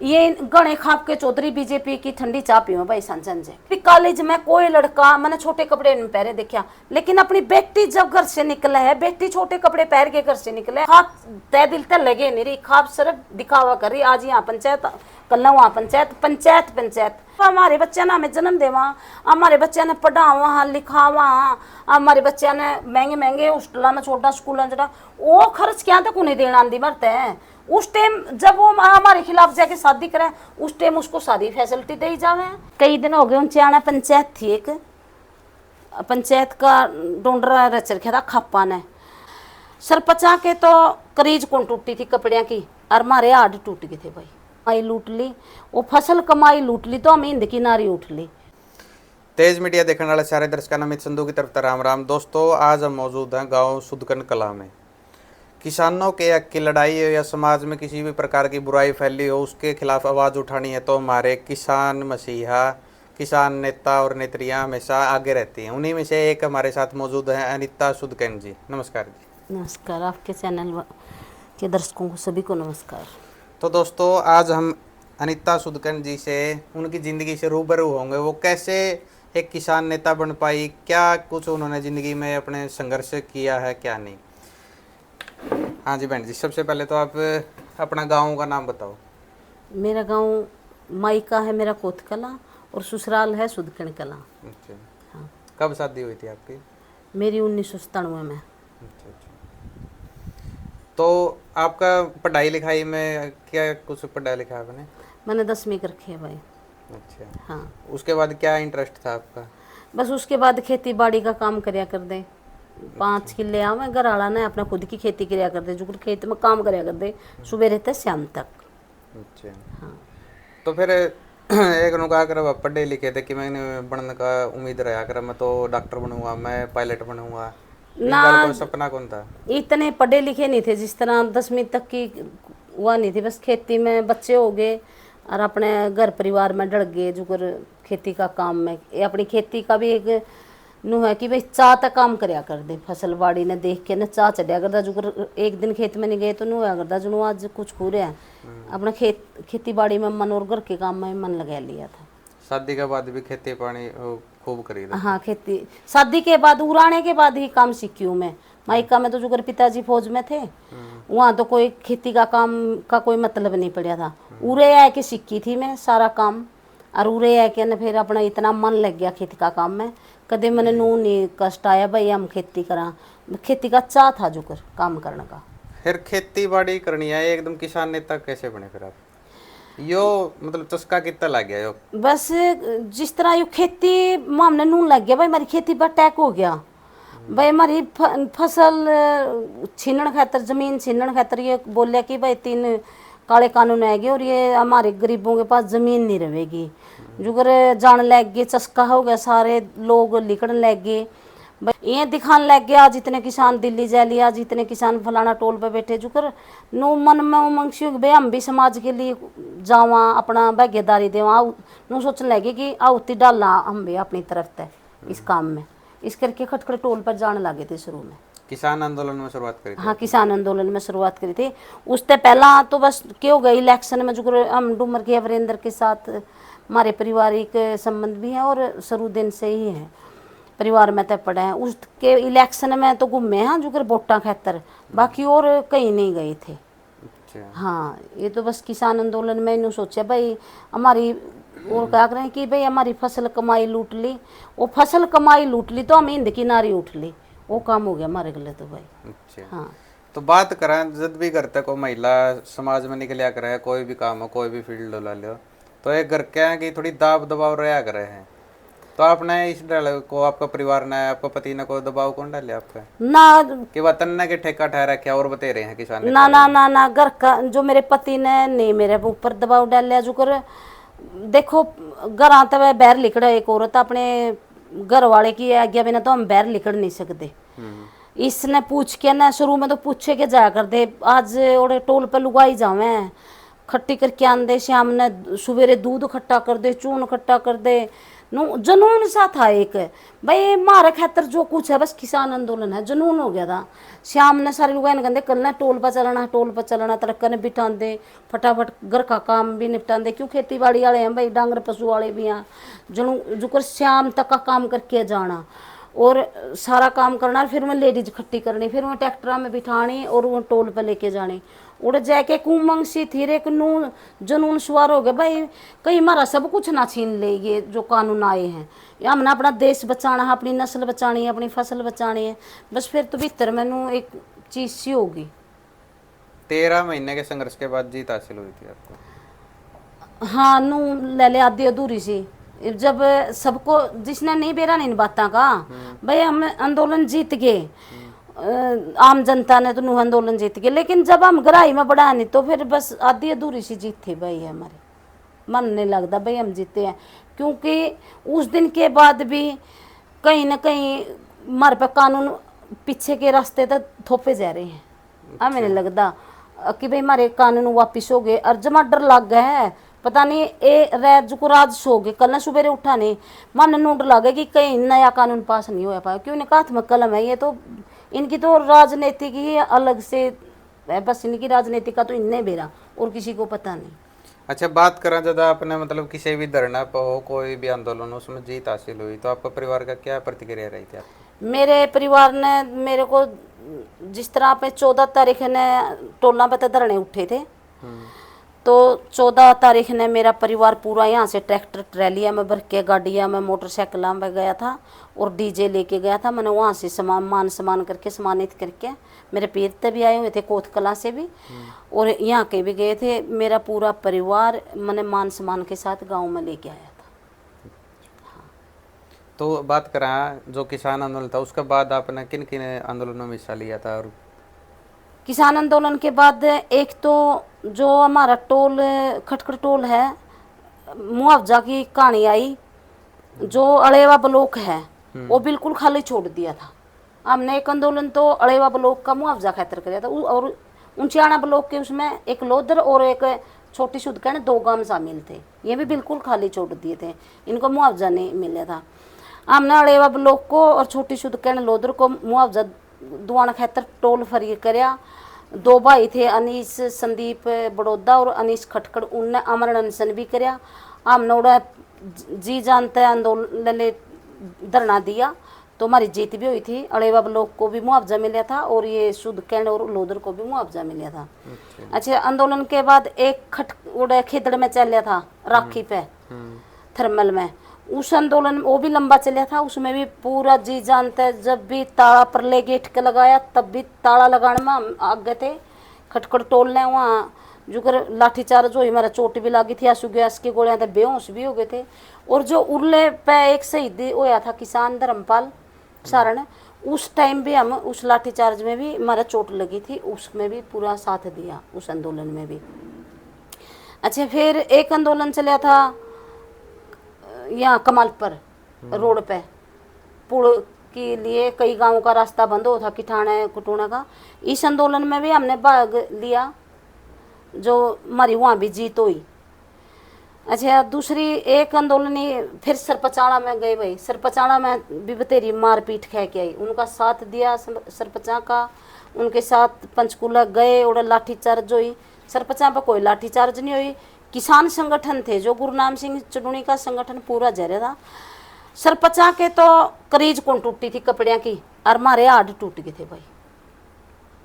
ये गणे खाप के चौधरी बीजेपी की ठंडी चाय पीओ भाई संजन जी। कॉलेज में कोई लड़का मैंने छोटे कपड़े में पहने देखा, लेकिन अपनी बेटी जब घर से निकला है, बेटी छोटे कपड़े पहन के घर से निकले, खाप तय दिल तक लगे नहीं रही, खाप सिर्फ दिखावा कर रही। आज यहाँ पंचायत, कल वहाँ पंचायत, पंचायत पंचायत। हमारे बच्चे ने हमें जन्म देवा, हमारे बच्चे ने पढ़ावा लिखावा, हमारे बच्चे ने महंगे महंगे हॉस्टल में छोटा स्कूल जरा वो खर्च क्या तक उन्हें देना आंदी मरते हैं। उस टाइम जब वो हमारे खिलाफ जाके शादी करे, उस टाइम उसको सारी फैसिलिटी दे जावे। कई दिन हो गए उनसे आना, पंचायत थी एक, पंचायत का डोंडरा रच रखा था खापा ने, सरपंचा के तो करीज कौन टूटी थी कपड़िया की, और हमारे हाथ टूट गए थे भाई। कमाई लूट ली, वो फसल कमाई लूट ली, तो हम हिंद की नारी उठ ली। तेज मीडिया देखने वाले सारे दर्शकों अमित संधू की तरफ राम राम। दोस्तों, आज हम मौजूद हैं गांव सुदकन कला में। किसानों के हक की लड़ाई हो या समाज में किसी भी प्रकार की बुराई फैली हो, उसके खिलाफ आवाज़ उठानी है तो हमारे किसान मसीहा, किसान नेता और नेत्रियां हमेशा आगे रहती हैं। उन्हीं में से एक हमारे साथ मौजूद हैं अनिता सुदकन जी। नमस्कार जी। नमस्कार, आपके चैनल के दर्शकों को सभी को नमस्कार। तो दोस्तों, आज हम अनिता सुदकन जी से उनकी ज़िंदगी से रूबरू होंगे। वो कैसे एक किसान नेता बन पाई, क्या कुछ उन्होंने ज़िंदगी में अपने संघर्ष किया है, क्या नहीं। हाँ जी बहन जी, सबसे पहले तो आप अपना गांव का नाम बताओ। मेरा गांव मायका है मेरा कोतकला और ससुराल है सुदकन कला। अच्छा, हाँ। कब शादी हुई थी आपकी? मेरी 1997 में। अच्छा अच्छा। तो आपका पढ़ाई लिखाई में क्या कुछ पढ़ा लिखा आपने? मैंने 10वीं कर रखी है भाई। अच्छा। हाँ। उसके बाद क्या इंटरेस्ट था आपका? बस उसके बाद खेती बाड़ी का काम करया कर दे। 5 किले आवे घर वाला ने अपना खुद की खेती करया कर दे, जो खेत में काम करया कर दे सुबह रहते शाम तक। अच्छा। हाँ। तो फिर एक नु कहा कर पढ़े लिखे थे कि मैंने बनने का उम्मीद रहा कर, मैं तो डॉक्टर बनूंगा, मैं पायलट बनूंगा, ना कोई सपना कौन था? इतने पढ़े लिखे नहीं थे, जिस तरह 10वीं तक की हुआ नहीं थी। बस खेती में बच्चे हो गए और अपने घर परिवार में डर गए, जो कर खेती का काम में। ये अपनी खेती का भी एक नू है कि भाई चाह तक काम करया कर दे, फसल बाड़ी ने देख के ना चाह चढ़िया करता। जो कर एक दिन खेत में नहीं गए तो नू होया करता जो आज कुछ खू रहा है, अपना खेती बाड़ी में मन और घर के काम में मन लगा लिया था। शादी के बाद भी खेती पानी खूब करी था? हाँ, खेती शादी के बाद उड़ाने के बाद ही काम सीखी हूँ मैं। मायका में तो जो कर पिताजी फौज में थे, वहाँ तो कोई खेती का काम का कोई मतलब नहीं पड़ा था। उरे आए के सीखी थी मैं सारा काम, और उरे आए के न फिर अपना इतना मन लग गया खेती का काम में, कदे मैंने नू नहीं कष्ट आया भाई हम खेती करा। खेती का चाह था जो कर काम करने का। फिर खेती बाड़ी करनी है, एकदम किसान नेता कैसे बने फिर आप? यो मतलब चस्का कितना लग गया यो? बस जिस तरह यू खेती मामले नू लग गया भाई, हमारी खेती पर अटैक हो गया भाई। हमारी फसल छीनने खातर, जमीन छीनने खातर ये बोलिया कि भाई 3 काले कानून आएंगे और ये हमारे गरीबों के पास जमीन नहीं रहेगी। जो कर जान लग गए, चस्का हो गया, सारे लोग लिखने लग गए, ये दिखाने लग गया आज इतने किसान दिल्ली जा लिया, आज इतने किसान फलाना टोल पे बैठे। जो कर नो मन में उमंग सी भाई हम भी समाज के लिए जावा, अपना भागीदारी देवा। नो सोचने लगे कि आउती डालना हम भी अपनी तरफ से इस काम में। इस करके खटखड़े टोल पर जाने लगे थे शुरू में। किसान आंदोलन में शुरुआत करी थी? हाँ, किसान आंदोलन में शुरुआत करी थी। उससे पहला तो बस क्यों गई इलेक्शन में, जो हम डूमर के वीरेंद्र के साथ हमारे पारिवारिक संबंध भी है और शुरू दिन से ही है, परिवार में तय पड़े हैं। उसके इलेक्शन में तो घूमे हैं जो कर वोटा खातर, बाकी और कहीं नहीं गए थे। अच्छा। हाँ, ये तो बस किसान आंदोलन में इन्होंने सोचा भाई हमारी और क्या करें कि भाई हमारी फसल कमाई लूट ली, वो फसल कमाई लूट ली तो हम हिंद की नारी उठ ली, वो काम हो गया हमारे गले तो भाई। अच्छा। हाँ। तो बात करें जब भी घर तक को महिला समाज में निकलिया करे, कोई भी काम हो, कोई भी फील्ड ला लो, तो एक घर क्या है कि थोड़ी दाब दबाव रहा करे हैं। तो आपने इस डाल को, आपका परिवार ने, आपका पति ने कोई दबाव कौन डाले आपका ना कि वतन ने के ठेका ठहरा क्या और बते रहे हैं किसान? ना ना ना ना, घर का जो मेरे पति ने नहीं मेरे ऊपर दबाव डालिया। जो कर देखो घर आते हुए बैर लिखड़ा, एक औरत अपने घर वाले की आज्ञा बिना तो हम बैर लिखड़ नहीं सकते। इसने पूछ के ना शुरू में तो पूछे के जाया कर दे, आज ओड़े टोल पे लुगाई जावे खट्टी करके आंदे, शाम ने सवेरे दूध खट्टा कर दे, चून खट्टा कर दे, जुनून सा था एक भाई मारे खातर जो कुछ है बस किसान आंदोलन है, जुनून हो गया था। शाम ने सारे लोग कहते कल ना टोल पर चलना तड़क ने बिठा दे फटाफट घर का काम भी निपटा दे, क्यों खेती बाड़ी वाले हैं भाई, डांगर पशु वाले भी हैं, जो शाम तक का काम करके जाना और सारा काम करना, फिर मैं लेडीज इकट्ठी करनी, फिर मैं ट्रैक्टर में बिठानी और वो टोल पर लेके जानी। उड़ जाके कुमंग सी थी रे नून जुनून सवार हो गए भाई, कहीं हमारा सब कुछ ना छीन ले ये जो कानून आए हैं। या हमने अपना देश बचाना है, अपनी नस्ल बचानी है, अपनी फसल बचानी है, बस फिर तो भीतर मैनू एक चीज सी होगी। 13 महीने के संघर्ष के बाद जीत हासिल हुई थी आपको? हाँ नू ले ले आधी अधूरी सी, जब सबको जिसने नहीं बेरा नहीं बाता का भाई हम आंदोलन जीत गए, आम जनता ने तो नू आंदोलन जीत गए, लेकिन जब हम गहराई में बढ़ा नहीं तो फिर बस आधी अधूरी सी जीत थी भाई, हमारे मन नहीं लगता भाई हम जीते हैं, क्योंकि उस दिन के बाद भी कहीं ना कहीं हमारे पे कानून पीछे के रास्ते तक थोपे जा रहे हैं। हमें नहीं लगता कि भाई हमारे कानून वापिस हो गए, और जमा डर लग गया है, पता नहीं ए राज को राज सो गए, कल सुबह उठा नहीं मन नूड लगे कि कहीं नया कानून पास नहीं हो पाया, क्यों इनका हाथ में कलम है, ये तो इनकी तो राजनीतिक ही अलग से है, बस इनकी राजनीतिक का तो इन्हें बेरा और किसी को पता नहीं। अच्छा, बात करें जब आपने मतलब किसी भी धरना पर हो, कोई भी आंदोलन उसमें जीत हासिल हुई तो आपका परिवार का क्या प्रतिक्रिया रही थी आपकी? मेरे परिवार ने मेरे को जिस तरह पे 14 तारीख ने टोला पे तो धरने उठे थे, तो 14 तारीख ने मेरा परिवार पूरा यहाँ से ट्रैक्टर ट्रैलिया में भर के गाड़िया में मोटरसाइकिल में गया था और डीजे लेके गया था। मैंने वहाँ से सम्मान करके सम्मानित करके, मेरे पीर भी आए हुए थे कोत कला से भी और यहाँ के भी गए थे, मेरा पूरा परिवार मैंने मान सम्मान के साथ गाँव में लेके आया था। तो बात करें जो किसान आंदोलन था उसके बाद आपने किन किन आंदोलनों में हिस्सा लिया था? और किसान आंदोलन के बाद एक तो जो हमारा टोल खटखड़ टोल है, मुआवजा की कहानी आई, जो अड़ेवा ब्लॉक है वो बिल्कुल खाली छोड़ दिया था। हमने एक आंदोलन तो अड़ेवा ब्लॉक का मुआवजा खातर किया था और ऊंचाना ब्लॉक के उसमें एक लोदर और एक छोटी सुदकन 2 गांव शामिल थे, ये भी बिल्कुल खाली छोड़ दिए थे, इनको मुआवजा नहीं मिला था। हमने अड़ेवा ब्लॉक को और छोटी सुदकन लोदर को मुआवजा दुआना खातर टोल फ्री कराया। 2 भाई थे, अनीस संदीप बड़ौदा और अनीस खटखड़, उनने अमर अनशन भी कराया। हमने उड़ा जी जानते आंदोलन धरना दिया तो हमारी जीत भी हुई थी। अड़ेवा ब्लॉक को भी मुआवजा मिला था और ये सुदकैंड और लोदर को भी मुआवजा मिला था। अच्छा, आंदोलन के बाद एक उड़े खेदड़ में चल था राखी पे थर्मल में, उस आंदोलन वो भी लंबा चला था, उसमें भी पूरा जी जानते, जब भी ताला पर ले गेट के लगाया तब भी ताला लगाने में हम आगे थे। खटखड़ टोल ने वहाँ जुकर लाठीचार्ज हुई, हमारा चोट भी लगी थी, आंसू गैस की गोलियां थे, बेहोश भी हो गए थे। और जो उर्ले पे एक शहीद होया था किसान धर्मपाल सारण, उस टाइम भी हम उस लाठीचार्ज में भी हमारा चोट लगी थी, उसमें भी पूरा साथ दिया उस आंदोलन में भी। अच्छा, फिर एक आंदोलन चला था यहाँ कमालपुर रोड पे, पुल के लिए कई गांवों का रास्ता बंद हो था किठाने कुटूना का, इस आंदोलन में भी हमने भाग लिया, जो हमारी वहाँ भी जीत हुई। अच्छा, दूसरी एक आंदोलन फिर सरपचाड़ा में गए भाई, सरपचाड़ा में भी बतेरी मारपीट खा के आई, उनका साथ दिया सरपंचा का, उनके साथ पंचकूला गए और लाठीचार्ज हुई। सरपंचा पर कोई लाठीचार्ज नहीं हुई, किसान संगठन थे जो गुरुनाम सिंह चुनूनी का संगठन पूरा जरे था। सरपंचा के तो करीज कौन टूटी थी कपड़िया की, और हमारे हाथ टूट गए थे भाई।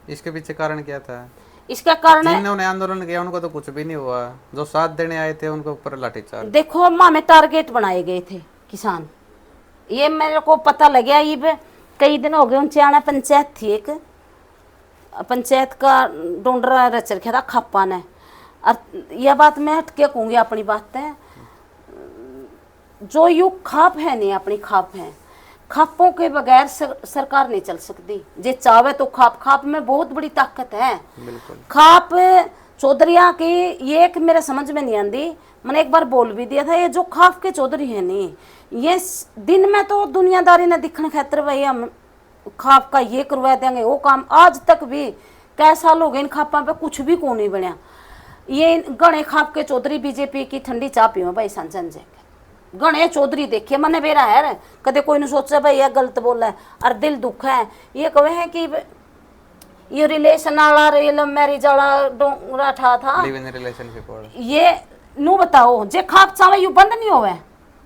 इसके पीछे कारण क्या था? इसका कारण जिन्होंने आंदोलन किया उनको तो कुछ भी नहीं हुआ, जो साथ देने आए थे उनके ऊपर लाठीचार्ज। देखो माँ में टारगेट बनाए गए थे किसान, ये मेरे को पता लग गया। ये कई दिन हो गए, ऊंचाना पंचायत थी, एक पंचायत का डोंडरा रच रखा था खापा ने, और यह बात मैं हटके कहूँगी अपनी बात है, जो यू खाप है नहीं अपनी खाप है, खापों के बगैर सरकार नहीं चल सकती। जे चावे तो खाप में बहुत बड़ी ताकत है। खाप चौधरिया की ये एक मेरे समझ में नहीं आती, मैंने एक बार बोल भी दिया था, ये जो खाप के चौधरी है नहीं, ये दिन में तो दुनियादारी ने दिखने खातर भाई हम खाप का ये करवा देंगे वो काम, आज तक भी कई साल हो गए इन खापा पे कुछ भी को नहीं बनया। ये गणे खाप के चौधरी बीजेपी की ठंडी चाह पियो भाई संजय, गणे चौधरी देखे मैंने बेरा है कदे कोई ने सोचा भाई यह गलत बोला है और दिल दुख है। ये कहे है कि ये रिलेशन वाला लव मैरिज वाला डोंगरा था लिव इन रिलेशनशिप वाला ये नू बताओ जे खाप चावे यू बंद नहीं होवे,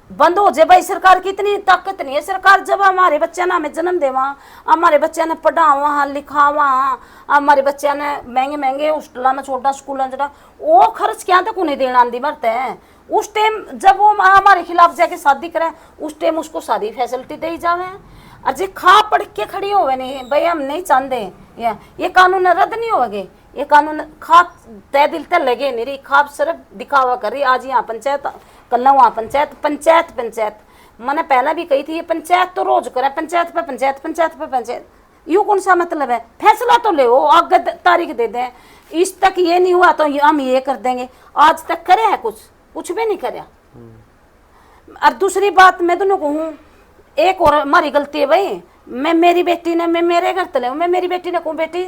बंद हो जाए भाई। सरकार की इतनी ताकत नहीं है। सरकार जब हमारे बच्चे ने हमें जन्म देवा, हमारे बच्चे ने पढ़ावा लिखावा, हमारे बच्चे ने महंगे महंगे हॉस्टल में छोटा स्कूल जरा वो खर्च क्या तक उन्हें देना आंदी मरते हैं। उस टाइम जब वो हमारे खिलाफ जाके शादी करे उस टाइम उसको सारी फैसिलिटी दे जावे। और जे खा पढ़ के खड़ी होवे नहीं भाई हम नहीं चाहते ये कानून रद्द नहीं होगे। ये कानून खाप तय दिल तक लगे नहीं रही, खाप सिर्फ दिखावा कर रही। आज यहाँ पंचायत कल वहाँ पंचायत पंचायत पंचायत मैंने पहले भी कही थी ये पंचायत तो रोज करे, पंचायत पे पंचायत पंचायत पे पंचायत। यूँ कौन सा मतलब है? फैसला तो ले आगे तारीख दे दें। इस तक ये नहीं हुआ तो हम ये कर देंगे। आज तक करे है कुछ भी नहीं करे। और दूसरी बात मैं दोनों कहूँ एक और हमारी गलती है भाई। मैं मेरी बेटी ने मैं मेरे घर तले मैं मेरी बेटी ने कहूँ बेटी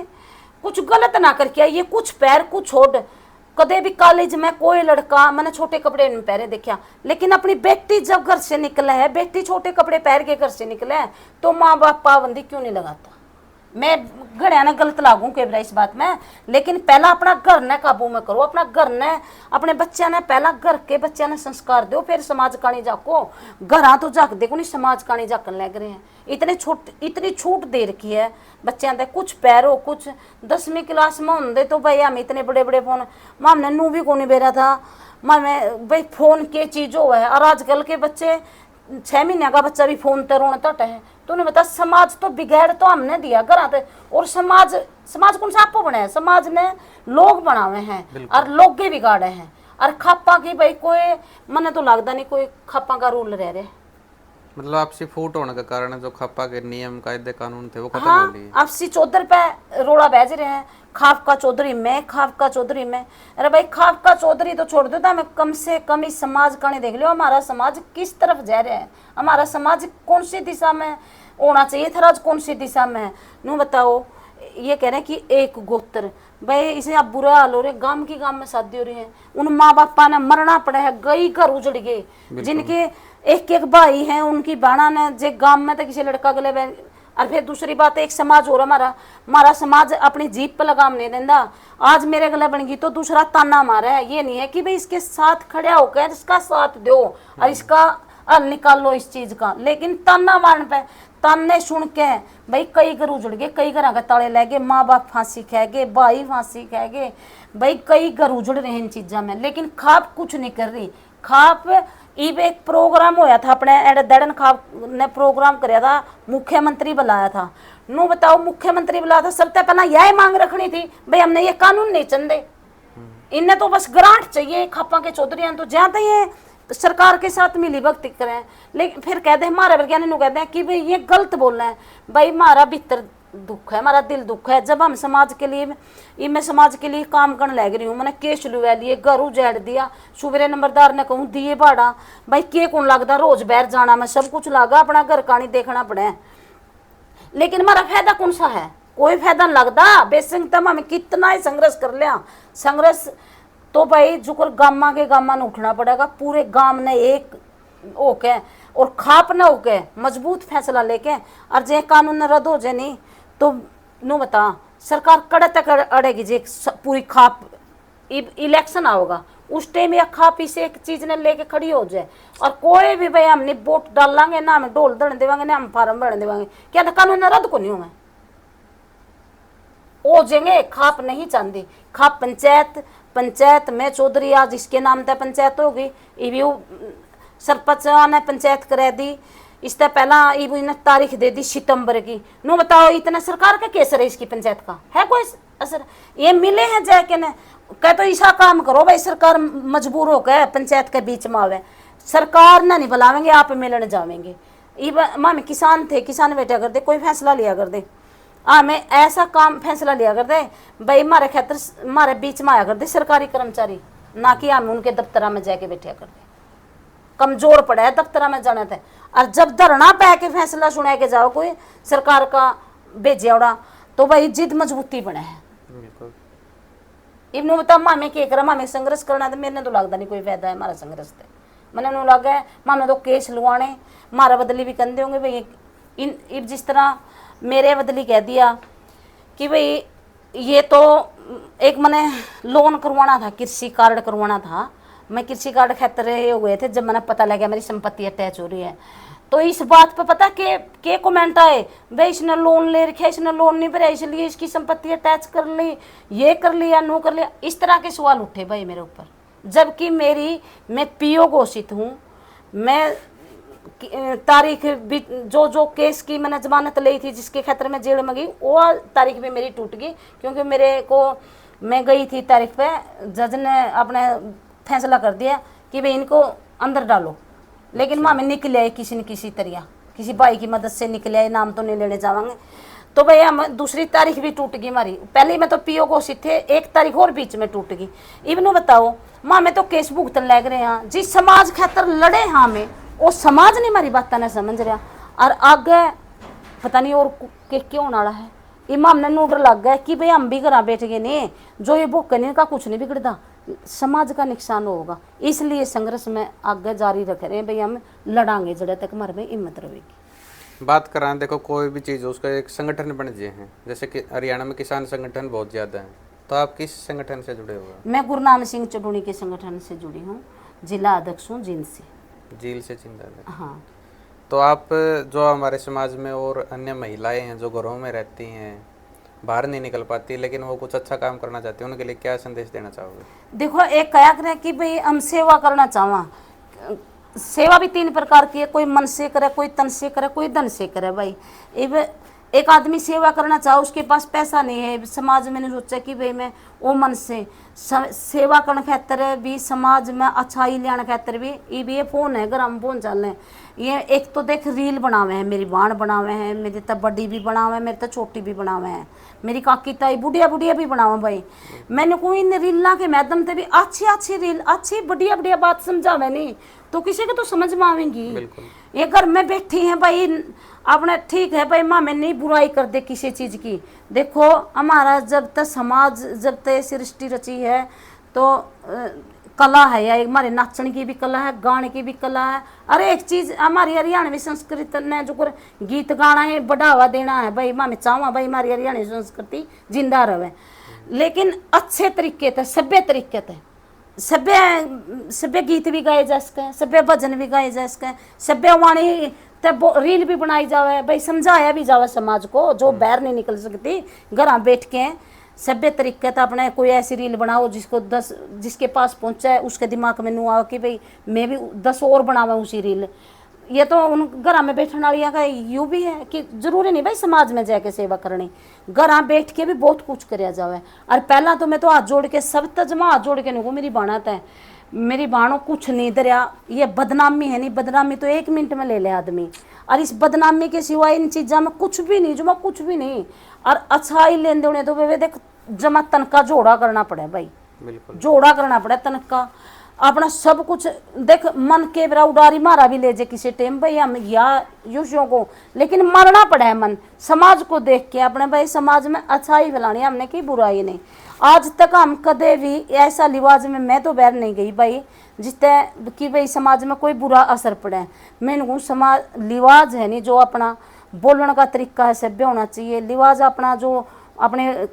कुछ गलत ना करके आई, ये कुछ पैर कुछ छोड़। कदे भी कॉलेज में कोई लड़का मैंने छोटे कपड़े नहीं पहने देखा, लेकिन अपनी बेटी जब घर से निकले है, बेटी छोटे कपड़े पहन के घर से निकले है तो माँ बाप पाबंदी क्यों नहीं लगाता? मैं घड़िया ने गलत लागू के इस बात में, लेकिन पहला अपना घर ने काबू में करो। अपना घर ने अपने बच्चे ने पहला घर के बच्चे ने संस्कार दो, फिर समाज कानी जाको। घर तो जाक देखो नहीं समाज कानी जाकन लग रहे हैं। इतनी छूट दे रखी है बच्चों ने। कुछ पैरो कुछ 10वीं क्लास में होंगे तो भाई हम इतने बड़े बड़े फोन माँ ने नू भी को नहीं बेरा था माँ मैं भाई फोन के चीज हो है। और आजकल के बच्चे 6 महीने का बच्चा भी फोन ते रोना तट है। तो उन्हें बता समाज तो बिगैर तो हमने दिया घर। और समाज कौन सा आपको बनाया? समाज ने लोग बनावे हैं और लोग के बिगाड़े हैं। और खापा की भाई कोई मने तो लगता नहीं कोई खापा का रूल रह रहे। मतलब आपसी फूट होने का कारण है जो खापा के नियम कायदे कानून थे वो खत्म हाँ, हो लिए। आपसी चौधर पे रोड़ा बैज रहे हैं। खाप का चौधरी में खाप का चौधरी में। अरे भाई खाप का चौधरी तो छोड़ दो था, मैं कम से कम इस समाज का नहीं देख लो हमारा समाज किस तरफ जा रहा है। हमारा समाज कौन सी दिशा में होना चाहिए था, आज कौन सी दिशा में है नू बताओ। ये कह रहे हैं कि एक गोत्र भाई इसे अब बुरा हाल हो रहे। गांव की गांव में शादी हो रही है, उन माँ बापा ने मरना पड़ा है, गई घर उजड़ गए। जिनके एक एक भाई हैं उनकी बाणा ने जे गांव में तो किसी लड़का गले। और फिर दूसरी बात एक समाज हो रहा हमारा समाज अपनी जीप पर लगाम नहीं देता। आज मेरे गले बन गई तो दूसरा ताना मारा है। ये नहीं है कि भाई इसके साथ खड़े होकर इसका साथ दो और इसका हल निकाल लो इस चीज का। लेकिन ताना मारने पे ताने सुन के भाई कई घर उजड़ गए, कई घर ताले लग गए, माँ बाप फांसी खा गए, भाई फांसी खा गए। भाई कई घर उजड़ रहे हैं इन चीज़ों में, लेकिन खाप कुछ नहीं कर रही। खाप इब एक प्रोग्राम होया था अपने दड़न खाप ने प्रोग्राम कराया था, मुख्यमंत्री बुलाया था। नू बताओ मुख्यमंत्री बुलाया था, सबसे पहला यह मांग रखनी थी भाई हमने ये कानून नहीं चंदे, इन्हें तो बस ग्रांट चाहिए। खापा के चौधरी तो जहाँ तक ये सरकार के साथ मिली भक्ति करें, लेकिन फिर कहते हैं हमारे वैज्ञानिक कहते हैं कि भाई ये गलत बोल रहे हैं। भाई हमारा भीतर दुख है, हमारा दिल दुख है। जब हम समाज के लिए मैं समाज के लिए काम करने लग रही हूँ, मैंने केस लुआ लिए, घर उजाड़ दिया, सुबेरे नंबरदार ने कहूँ दिए भाड़ा। भाई के कौन लगता रोज बाहर जाना, मैं सब कुछ लागा अपना घर का नहीं देखना पड़े। लेकिन हमारा फायदा कौन सा है? कोई फायदा नहीं लगता। बेशक तब हमें कितना ही संघर्ष कर लिया, संघर्ष तो भाई जुकर गामा के गामा ने उठना पड़ेगा। पूरे गांव ने एक होके और खाप न होके मजबूत फैसला लेके और जे कानून रद्द हो जाए नहीं तो नो बता सरकार कड़े तक अड़ेगी। जे पूरी खाप इलेक्शन आओगा उस टाइम या खाप इसे एक चीज ने लेके खड़ी हो जाए और कोई भी भाई हमने वोट डालेंगे ना, हम ढोल दड़ने देवांगे ना, हम फार्म भरने देवांगे, क्या कानून रद्द को नहीं होंगे हो जाएंगे। खाप नहीं चाहती। खाप पंचायत में चौधरी आज इसके नाम तक पंचायत होगी। इवी सरपंच ने पंचायत करा दी, इससे पहला इवी ने तारीख दे दी सितंबर की। नो बताओ इतना सरकार का कैसर है इसकी पंचायत का? है कोई असर? ये मिले हैं जाके ने कह तो ऐसा काम करो भाई, सरकार मजबूर हो गए पंचायत के बीच में आवे, सरकार ना नहीं बुलावेंगे, आप मिलने जावेंगे। माँ में किसान थे, किसान बैठा कर दे, कोई फैसला लिया कर दे। मैं ऐसा काम फैसला लिया कर दे भाई, हमारे खेतर हमारे बीच में आया कर दे सरकारी कर्मचारी, ना कि हम उनके दफ्तर में जाके बैठा कर दे। कमजोर पड़ा है दफ्तर में जाने थे। और जब धरना पै के फैसला सुना के जाओ कोई सरकार का भेजिया तो भाई जिद मजबूती बने है। इब्नु बता मामे के कर मामे संघर्ष करना तो मेरे तो लगता नहीं कोई फायदा है हमारा संघर्ष से। मैंने उन्होंने लगा मानो तो केस लुआने मारा बदली भी कर होंगे भाई। इन जिस तरह मेरे बदली कह दिया कि भाई ये तो एक मैंने लोन करवाना था, कृषि कार्ड करवाना था। मैं कृषि कार्ड खातर हुए थे जब मैंने पता लगा मेरी संपत्ति अटैच हो रही है। तो इस बात पे पता के कमेंट आए, भाई इसने लोन ले रखा है, इसने लोन नहीं भरा इसलिए इसकी संपत्ति अटैच कर ली, ये कर लिया, नो कर लिया। इस तरह के सवाल उठे भाई मेरे ऊपर, जबकि मैं पीओ घोषित हूँ। मैं तारीख भी जो केस की मैंने जमानत ली थी जिसके खतरे में जेल में गई, वो तारीख भी मेरी टूट गई क्योंकि मेरे को मैं गई थी तारीख पे, जज ने अपने फैसला कर दिया कि भाई इनको अंदर डालो। लेकिन माँ में निकले आए किसी न किसी तरह, किसी भाई की मदद से निकले आए, नाम तो नहीं लेने जावांगे। तो भाई हम दूसरी तारीख भी टूट गई हमारी। पहले मैं तो पीओ घोषित थे, एक तारीख और बीच में टूट गई। इवन बताओ माँ मैं तो केस भुगतन लग रहे हैं, जिस समाज खातर लड़े हाँ में वो समाज ने हमारी बात ना समझ रहा, और आगे पता नहीं और क्यों होने वाला है। इमाम ने नूडर लग गया कि भाई हम भी घर बैठ गए नहीं, जो ये भुगतने का कुछ नहीं बिगड़ता, समाज का नुकसान होगा। इसलिए संघर्ष में आगे जारी रख रहे हैं भाई, हम लड़ांगे जड़े तक हमारे में हिम्मत रहेगी। बात करें देखो कोई भी चीज़ उसका एक संगठन बन जाए हैं, जैसे कि हरियाणा में किसान संगठन बहुत ज़्यादा है, तो आप किस संगठन से जुड़े हुए? मैं गुरनाम सिंह चडूणी के संगठन से जुड़ी हूँ, जिला अध्यक्ष हूँ जींद से। झील से चिंता। हाँ। तो आप जो हमारे समाज में और अन्य महिलाएं हैं जो घरों में रहती हैं, बाहर नहीं निकल पाती, लेकिन वो कुछ अच्छा काम करना चाहती हैं, उनके लिए क्या संदेश देना चाहोगे? देखो एक कया करें कि भाई हम सेवा करना चाहवा। सेवा भी 3 प्रकार की है, कोई मन से करे, कोई तन से करे, कोई धन से करे भाई। एक आदमी सेवा करना चाहो, उसके पास पैसा नहीं है, समाज में सोचा कि भाई मैं वो मन से सेवा करने खातर भी, समाज में अच्छाई लाने खातर भी ये फोन है, ग्राम फोन चल है। ये एक तो देख रील बनावे हैं, मेरी बाण बनावे हैं, मेरी तो बड़ी भी बनावे हैं, मेरी तो छोटी भी बनावे हैं, मेरी काकी ताई बुढ़िया बुढ़िया भी बनावे भाई। मैंने कोई इन रीलों के माध्यम से भी अच्छी रील, अच्छी बढ़िया बढ़िया बात समझावे नहीं तो किसी को तो समझ में आवेंगी। ये घर में बैठी है भाई अपने, ठीक है भाई माँ मैं नहीं बुराई कर दे किसी चीज़ की। देखो हमारा जब तक समाज, जब तक सृष्टि रची है तो कला है, या हमारे नाचने की भी कला है, गाने की भी कला है। अरे एक चीज़ हमारी हरियाणवी संस्कृति ने जो गीत गाना है बढ़ावा देना है भाई, माँ मैं चाहूँ भाई हमारी हरियाणवी संस्कृति जिंदा रहे, लेकिन अच्छे तरीके से, सभ्य तरीके से। सभ्य गीत भी गाए जा सके, सभ्य भजन भी गाए जा सके, सभ्य वाणी तब रील भी बनाई जावे भाई, समझाया भी जावे समाज को जो बाहर नहीं निकल सकती, घर बैठ के सभ्य तरीके से अपने कोई ऐसी रील बनाओ जिसको 10 जिसके पास पहुंचा उसके दिमाग में नू आओ कि भाई मैं भी 10 और बनावा उसी रील। ये तो उन घर में बैठने वाली का यूँ भी है कि जरूरी नहीं भाई समाज में जाके सेवा करनी, घर बैठ के भी बहुत कुछ कराया जावे। और पहला तो मैं तो हाथ जोड़ के सब तजमा हाथ जोड़ के नुको मेरी बाणत है, मेरी बाणों कुछ नहीं दरिया, ये बदनामी है नहीं, बदनामी तो 1 मिनट में ले ले आदमी, और इस बदनामी के सिवाय इन चीज़ों में कुछ भी नहीं, जो कुछ भी नहीं। और अच्छाई लेन देने तो वे देख जमा तनका जोड़ा करना पड़े भाई, बिल्कुल जोड़ा करना पड़े तनका, अपना सब कुछ देख मन के बरा उडारी मारा भी ले जे किसी टाइम भाई हम या युषों को, लेकिन मरना पड़ा है मन समाज को देख के अपने भाई, समाज में अच्छाई फैलानी हमने की बुराई नहीं। आज तक हम कदे भी ऐसा लिवाज में मैं तो बहर नहीं गई भाई जिससे कि भाई समाज में कोई बुरा असर पड़े। मैंने कहूँ समाज लिवाज है नहीं, जो अपना बोलने का तरीका है सभ्य होना चाहिए, लिवाज अपना जो अपने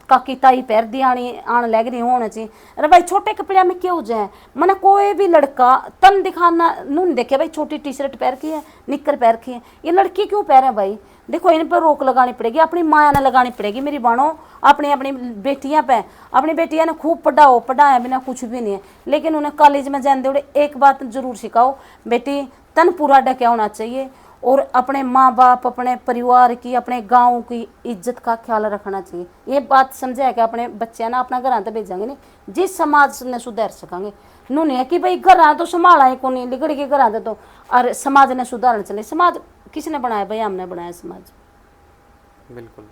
काकी ताई पैर दी आने लग रही होना चाहिए। अरे भाई छोटे कपड़े में क्यों जाए, मैंने कोई भी लड़का तन दिखाना नू नहीं देखे भाई, छोटी टी-शर्ट पहन की है, निक्कर पहन की है, ये लड़की क्यों पहने भाई। देखो इन पर रोक लगानी पड़ेगी, अपनी माया ने लगानी पड़ेगी। मेरी बाणों अपनी अपनी बेटियां पे, अपनी बेटियां ने खूब पढ़ाया बिना कुछ भी नहीं है, लेकिन उन्हें कॉलेज में जाने दौड़े एक बात जरूर सिखाओ, बेटी तन पूरा ढका होना चाहिए और अपने माँ बाप, अपने परिवार की, अपने गांव की इज्जत का ख्याल रखना चाहिए। ये बात समझे कि अपने बच्चे ना अपना घर तो भेजेंगे नहीं, जिस समाज ने सुधार सकेंगे। नू नहीं है कि भाई घर तो संभाला ही को नहीं, लिगड़ के घर तो और समाज ने सुधारना चले। समाज किसने बनाया भाई, हमने बनाया समाज। बिल्कुल।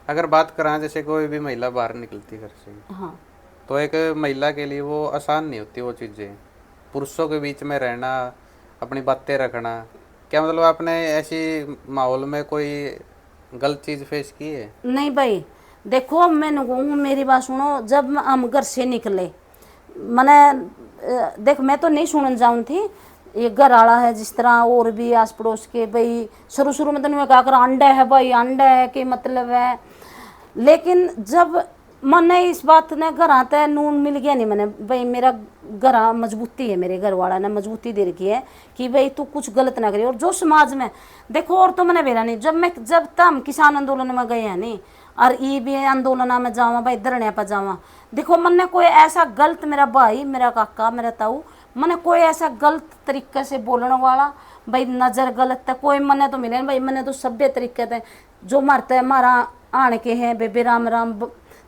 अगर बात करें जैसे कोई भी महिला बाहर निकलती घर से, हाँ, तो एक महिला के लिए वो आसान नहीं होती वो चीज़ें, पुरुषों के बीच में रहना, अपनी बातें रखना। क्या मतलब आपने ऐसी माहौल में कोई गलत चीज़ फेस की है? नहीं भाई देखो मैंने कहूँ, मेरी बात सुनो, जब हम घर से निकले मैंने देख मैं तो नहीं सुनन जाऊँ थी, ये घर आला है जिस तरह और भी आस पड़ोस के भाई शुरू शुरू में तो नहीं कहा कर अंडा है भाई, अंडा है कि मतलब है, लेकिन जब मन इस बात ने घर आता है नून मिल गया नहीं मैंने भाई, मेरा घर मजबूती है, मेरे घर वाला ने मजबूती दे रखी है कि भाई तू कुछ गलत ना करी। और जो समाज में देखो, और तो मैंने बेरा नहीं, जब तक किसान आंदोलन में गए हैं नहीं और ई भी आंदोलन में जावा भाई, धरने पर जावा, देखो मन ने कोई ऐसा गलत, मेरा भाई मेरा काका मेरा ताऊ, मैंने कोई ऐसा गलत तरीके से बोलने वाला भाई, नजर गलत है कोई मने तो मिले भाई, मैंने तो सभ्य तरीके से जो मरता है हमारा आने के हैं बेबे राम राम,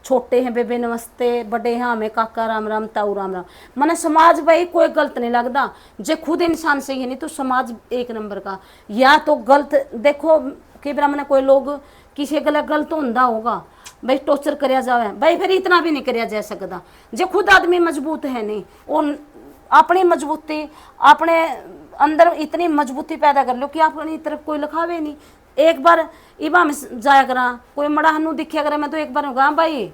छोटे हैं बेबे नमस्ते, बड़े हैं हमें काका राम राम ताऊ राम राम। मैंने समाज भाई कोई गलत नहीं लगता, जे खुद इंसान से ही नहीं तो समाज एक नंबर का। या तो गलत देखो कई बार मैंने कोई लोग किसी गलत गलत होंदा होगा भाई, टॉर्चर करया जावे भाई, फिर इतना भी नहीं करया जा सकता जे खुद आदमी मजबूत है नहीं, और अपनी मजबूती अपने अंदर इतनी मजबूती पैदा कर लो कि अपनी तरफ कोई लिखावे नहीं। एक बार इबा में जाया करा कोई मड़ा हनु दिखा करे, मैं तो एक बार गा भाई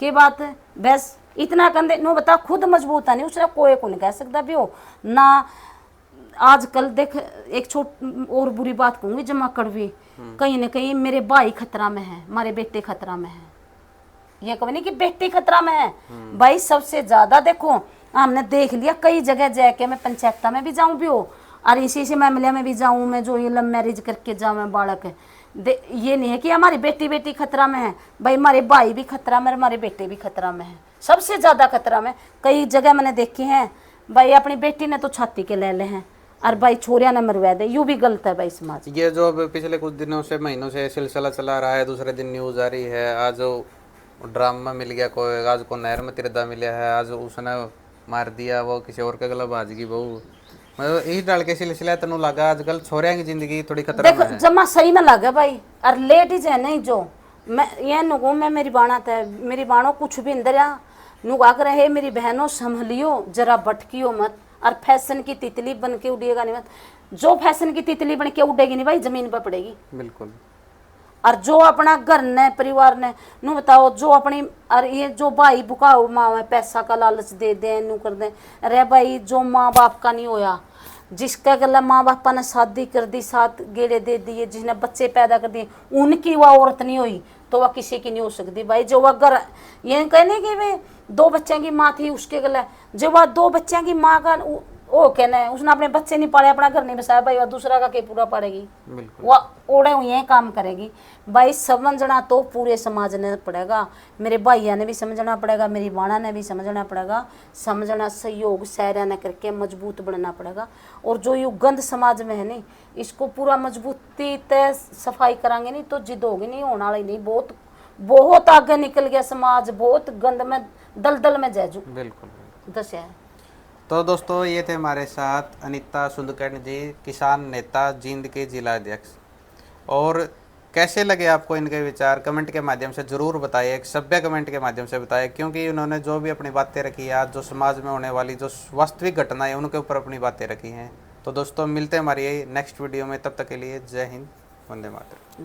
के बात है बस इतना कंधे नो बता, खुद मजबूत है नहीं उसने कोई को नहीं कह सकता भी हो ना। आजकल देख एक छोट और बुरी बात कहूंगी जमा कड़वी, कहीं ना कहीं मेरे भाई खतरा में है, हमारे बेटे खतरा में है, ये कभी नहीं कि बेटी खतरा में है भाई सबसे ज्यादा। देखो हमने देख लिया कई जगह जाके, मैं पंचायत में भी जाऊं भी हो और इसी मामले में भी जाऊं मैं, जो ये लव मैरिज करके जाऊं बालक है, ये नहीं है कि हमारी बेटी खतरा में है भाई, हमारे भाई भी खतरा में, हमारे बेटे भी खतरा में है, सबसे ज्यादा खतरा में। कई जगह मैंने देखे हैं भाई, अपनी बेटी ने तो छाती के ले हैं और भाई छोरिया ने मरवा दे, यूं भी गलत है भाई समाज। ये जो अब पिछले कुछ दिनों से महीनों से सिलसिला चला रहा है, दूसरे दिन न्यूज आ रही है, आज ड्रामा मिल गया कोई, आज को नहर में तिरदा मिला है, आज उसने मार दिया, वो किसी और का गला बाज गई बहू, मतलब यही डाल के सिलसिला तेन लगा आजकल छोरिया की जिंदगी थोड़ी खतरा में है। जमा सही में लगे भाई, और लेडीज है नहीं जो मैं ये नुगो मैं मेरी बाणा था, मेरी बाणो कुछ भी अंदर आ नुगा कर रहे, मेरी बहनों संभलियो जरा भटकियो मत, और फैशन की तितली बन के उड़िएगा नहीं मत। जो फैशन की तितली बन के उड़ेगी नहीं भाई जमीन पर पड़ेगी बिल्कुल। और जो अपना घर ने परिवार ने नू बताओ, जो अपनी और ये जो भाई बुकाऊ माँ है पैसा का लालच दे दे नू कर दे, अरे भाई जो माँ बाप का नहीं होया, जिसका गला माँ बापा ने शादी कर दी, 7 गेड़े दे दिए, जिसने बच्चे पैदा कर दिए, उनकी वह औरत नहीं हुई तो वह किसी की नहीं हो सकती भाई। जो वह घर ये कहने कि वे 2 बच्चों की माँ थी उसके गला, जो वह 2 बच्चों की माँ का वो कहना है उसने अपने बच्चे नहीं पाले, अपना घर नहीं बसाया भाई, वह दूसरा का के पूरा पड़ेगी, वह ओढ़े हुए काम करेगी भाई। समझना तो पूरे समाज ने पड़ेगा, मेरे भाइया ने भी समझना पड़ेगा, मेरी वाणा ने भी समझना पड़ेगा, समझना सहयोग सहरा न करके मजबूत बनना पड़ेगा। और जो ये गंद समाज में है नहीं, इसको पूरा मजबूती तय सफाई करांगे नहीं तो जिद होगी नहीं, होने वाली नहीं, बहुत बहुत आगे निकल गया समाज, बहुत गंद में दलदल में जैजू बिल्कुल दस है। तो दोस्तों ये थे हमारे साथ अनीता सुंदकर्ण जी, किसान नेता जींद के जिला अध्यक्ष। और कैसे लगे आपको इनके विचार, कमेंट के माध्यम से ज़रूर बताइए, एक सभ्य कमेंट के माध्यम से बताइए, क्योंकि उन्होंने जो भी अपनी बातें रखी है, आज जो समाज में होने वाली जो वास्तविक घटनाएं उनके ऊपर अपनी बातें रखी हैं। तो दोस्तों मिलते हैं हमारी नेक्स्ट वीडियो में, तब तक के लिए जय हिंद, वंदे मातरम।